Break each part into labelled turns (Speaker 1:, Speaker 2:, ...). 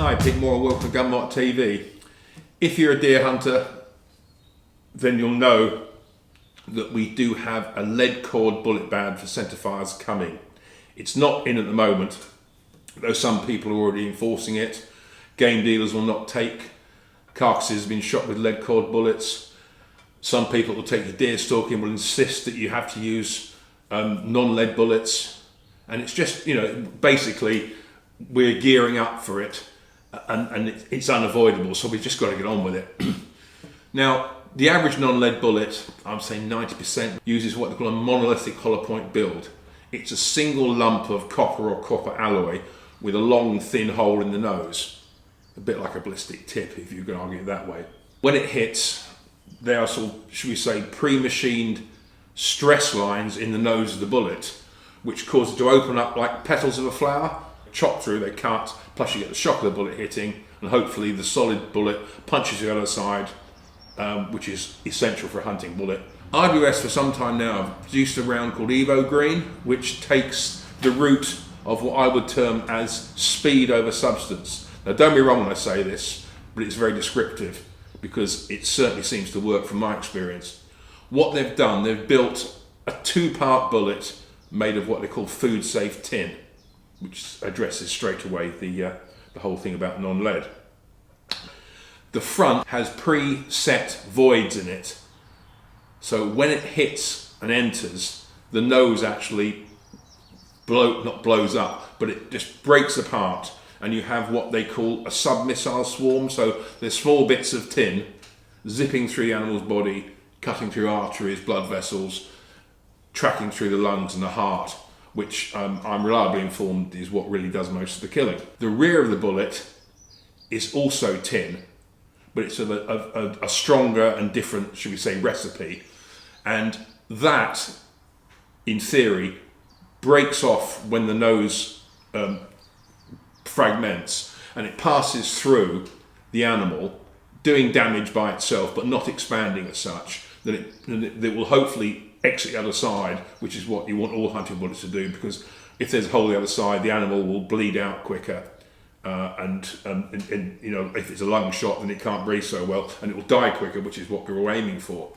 Speaker 1: Hi, Pete Moore, welcome to Gunmark TV. If you're a deer hunter, then you'll know that we do have a lead cord bullet ban for centerfires coming. It's not in at the moment, though some people are already enforcing it. Game dealers will not take carcasses been shot with lead cord bullets. Some people will take your deer stalking, will insist that you have to use non-lead bullets. And it's just, basically we're gearing up for it and it's unavoidable, so we've just got to get on with it. Now, the average non-lead bullet, I'm saying 90%, uses what they call a monolithic hollow point build. It's a single lump of copper or copper alloy with a long thin hole in the nose. A bit like a ballistic tip, if you can argue it that way. When it hits, there are sort of, should we say, pre-machined stress lines in the nose of the bullet, which cause it to open up like petals of a flower. Chop through, they cut, plus you get the shock of the bullet hitting, and hopefully the solid bullet punches the other side, which is essential for a hunting bullet. RWS for some time now have produced a round called EVO GREEN, which takes the route of what I would term as speed over substance. Now don't be wrong when I say this, but it's very descriptive because it certainly seems to work from my experience. What they've done, they've built a two-part bullet made of what they call food-safe tin, which addresses straight away the whole thing about non-lead. The front has pre-set voids in it, so when it hits and enters, the nose actually not blows up, but it just breaks apart, and you have what they call a sub-missile swarm. So there's small bits of tin zipping through the animal's body, cutting through arteries, blood vessels, tracking through the lungs and the heart, which I'm reliably informed is what really does most of the killing. The rear of the bullet is also tin, but it's a stronger and different, should we say, recipe. And that, in theory, breaks off when the nose fragments, and it passes through the animal, doing damage by itself, but not expanding as such. That it will hopefully exit the other side, which is what you want all hunting bullets to do, because if there's a hole the other side, the animal will bleed out quicker. And if it's a lung shot, then it can't breathe so well, and it will die quicker, which is what we're aiming for.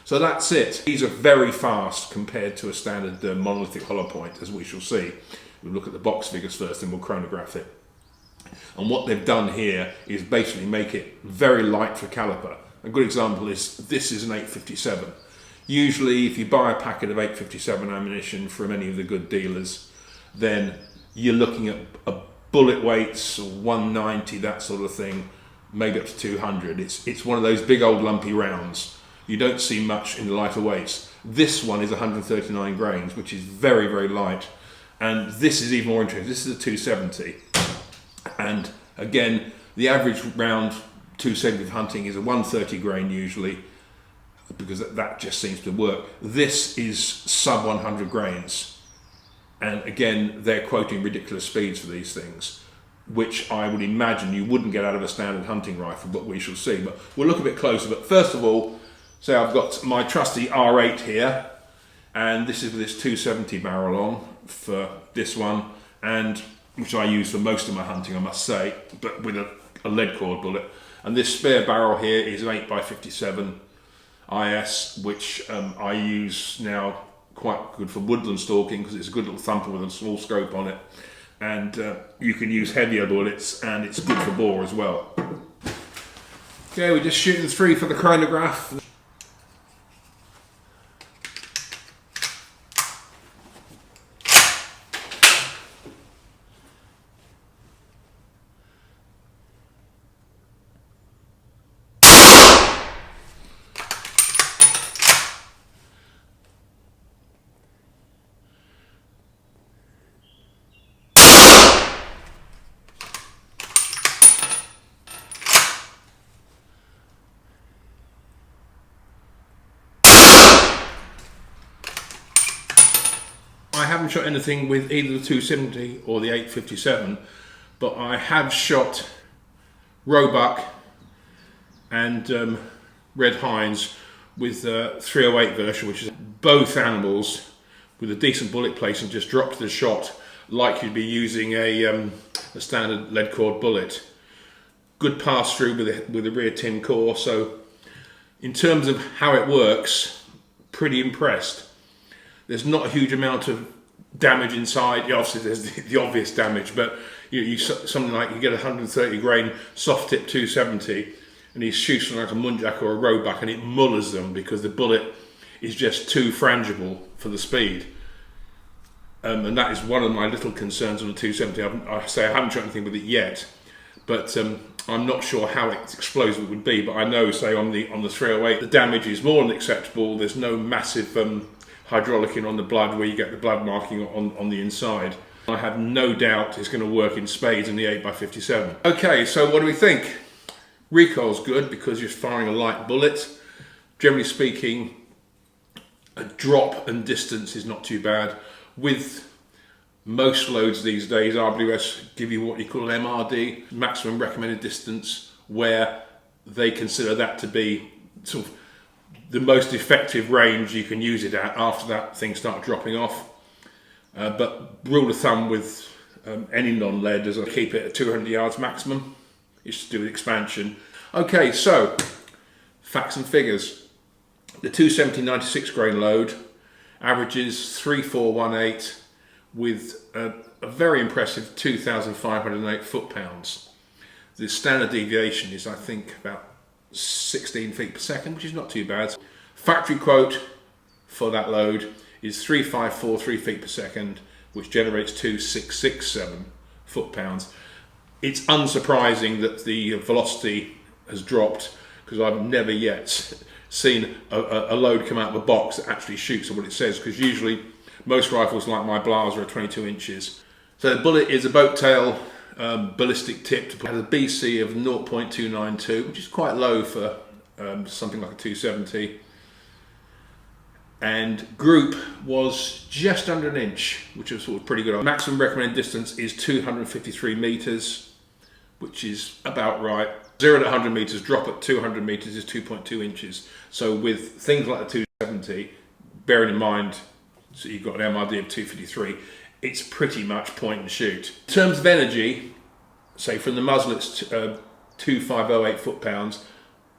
Speaker 1: So that's it. These are very fast compared to a standard monolithic hollow point, as we shall see. We'll look at the box figures first, and we'll chronograph it. And what they've done here is basically make it very light for caliper. A good example is this is an 857. Usually, if you buy a packet of 857 ammunition from any of the good dealers, then you're looking at bullet weights, 190, that sort of thing, maybe up to 200. It's one of those big old lumpy rounds. You don't see much in the lighter weights. This one is 139 grains, which is very, very light. And this is even more interesting. This is a 270. And again, the average round 270 for hunting is a 130 grain usually, because that just seems to work. This is sub 100 grains. And again, they're quoting ridiculous speeds for these things, which I would imagine you wouldn't get out of a standard hunting rifle, but we shall see. But we'll look a bit closer. But first of all, say I've got my trusty R8 here, and this is with this 270 barrel on for this one, and which I use for most of my hunting, I must say, but with a lead cord bullet. And this spare barrel here is an 8x57 IS, which I use now quite good for woodland stalking because it's a good little thumper with a small scope on it, and you can use heavier bullets, and it's good for boar as well. Okay, we're just shooting 3 for the chronograph. I haven't shot anything with either the 270 or the 857, but I have shot roebuck and red hinds with 308 version, which is both animals with a decent bullet place and just dropped the shot like you'd be using a standard lead cord bullet. good pass through with the rear tin core. So in terms of how it works, pretty impressed. There's not a huge amount of damage inside. Obviously there's the obvious damage, but something like you get a 130 grain soft tip 270 and he's shooting like a muntjac or a roebuck and it mullers them because the bullet is just too frangible for the speed. And that is one of my little concerns on the 270. I haven't shot anything with it yet, but I'm not sure how explosive it would be. But I know, say on the 308, the damage is more than acceptable. There's no massive hydraulicing on the blood where you get the blood marking on the inside. I have no doubt it's going to work in spades in the 8x57. Okay, so what do we think? Recoil's good because you're firing a light bullet. Generally speaking, a drop and distance is not too bad. With most loads these days, RWS give you what you call an MRD, maximum recommended distance, where they consider that to be sort of the most effective range you can use it at. After that, things start dropping off. But rule of thumb with any non-lead is I keep it at 200 yards maximum. It's to do with expansion. Okay, so facts and figures. The 270 96 grain load averages 3418 with a very impressive 2,508 foot-pounds. The standard deviation is, I think, about 16 feet per second, which is not too bad. Factory quote for that load is 3543 feet per second, which generates 2667 foot-pounds. It's unsurprising that the velocity has dropped because I've never yet seen a load come out of a box that actually shoots at what it says, because usually most rifles like my Blaser are 22 inches. So the bullet is a boat tail ballistic tipped. It has a BC of 0.292, which is quite low for something like a 270. And group was just under an inch, which was sort of pretty good. Maximum recommended distance is 253 meters, which is about right. 0 to 100 meters, drop at 200 meters is 2.2 inches. So with things like the 270, bearing in mind, so you've got an MRD of 253, it's pretty much point and shoot. In terms of energy, say from the muzzle it's 2508 foot-pounds,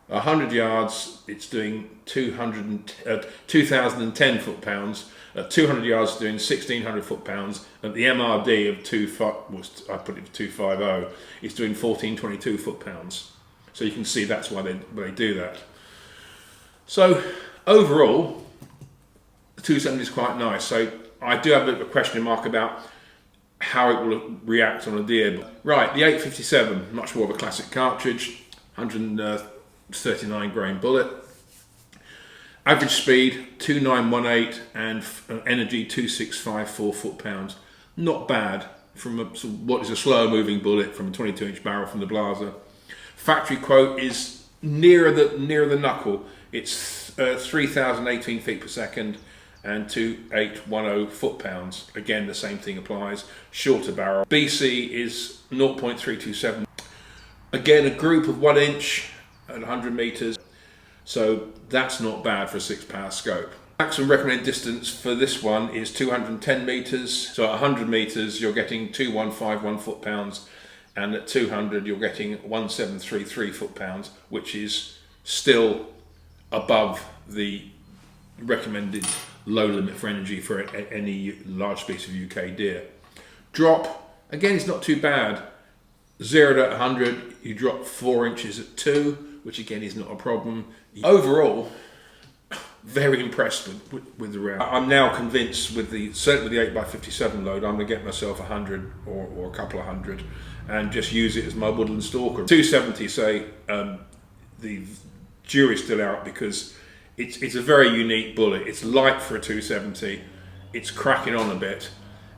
Speaker 1: 100 yards it's doing 2010 foot-pounds, at 200 yards it's doing 1600 foot-pounds, at the MRD of 250, it's doing 1422 foot-pounds. So you can see that's why they do that. So overall, the 270 is quite nice. So I do have a bit of a question mark about how it will react on a deer. Right, the 857, much more of a classic cartridge, 139 grain bullet. Average speed 2918 and energy 2654 foot-pounds. Not bad from what is a slower moving bullet from a 22 inch barrel from the Blaser. Factory quote is nearer the knuckle. It's 3018 feet per second and 2810 foot-pounds. Again, the same thing applies. Shorter barrel. BC is 0.327. Again, a group of 1 inch at 100 meters. So that's not bad for a 6-power scope. Maximum recommended distance for this one is 210 meters. So at 100 meters, you're getting 2151 foot-pounds. And at 200 you're getting 1733 foot-pounds, which is still above the recommended low limit for energy for any large species of UK deer. Drop, again, it's not too bad. 0 to 100, you drop 4 inches at 2, which again is not a problem. Overall, very impressed with the round. I'm now convinced certainly with the 8x57 load, I'm going to get myself 100 or a couple of hundred and just use it as my woodland stalker. 270, say, the jury's still out because it's a very unique bullet. It's light for a 270, it's cracking on a bit,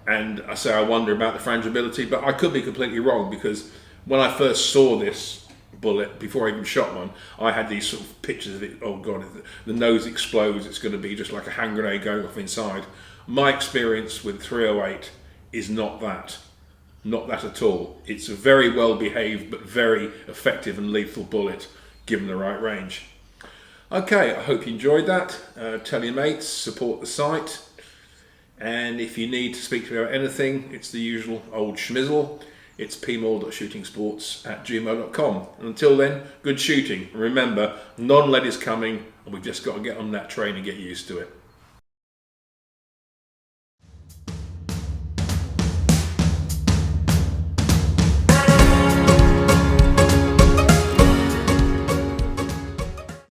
Speaker 1: and I wonder about the frangibility, but I could be completely wrong, because when I first saw this bullet, before I even shot one, I had these sort of pictures of it. Oh god, if the nose explodes, it's going to be just like a hand grenade going off inside. My experience with 308 is not that at all. It's a very well behaved but very effective and lethal bullet given the right range. Okay, I hope you enjoyed that. Tell your mates, support the site, and if you need to speak to me about anything, it's the usual old schmizzle. It's pmaul.shootingsports@gmail.com. And until then, good shooting. And remember, non-lead is coming, and we've just got to get on that train and get used to it.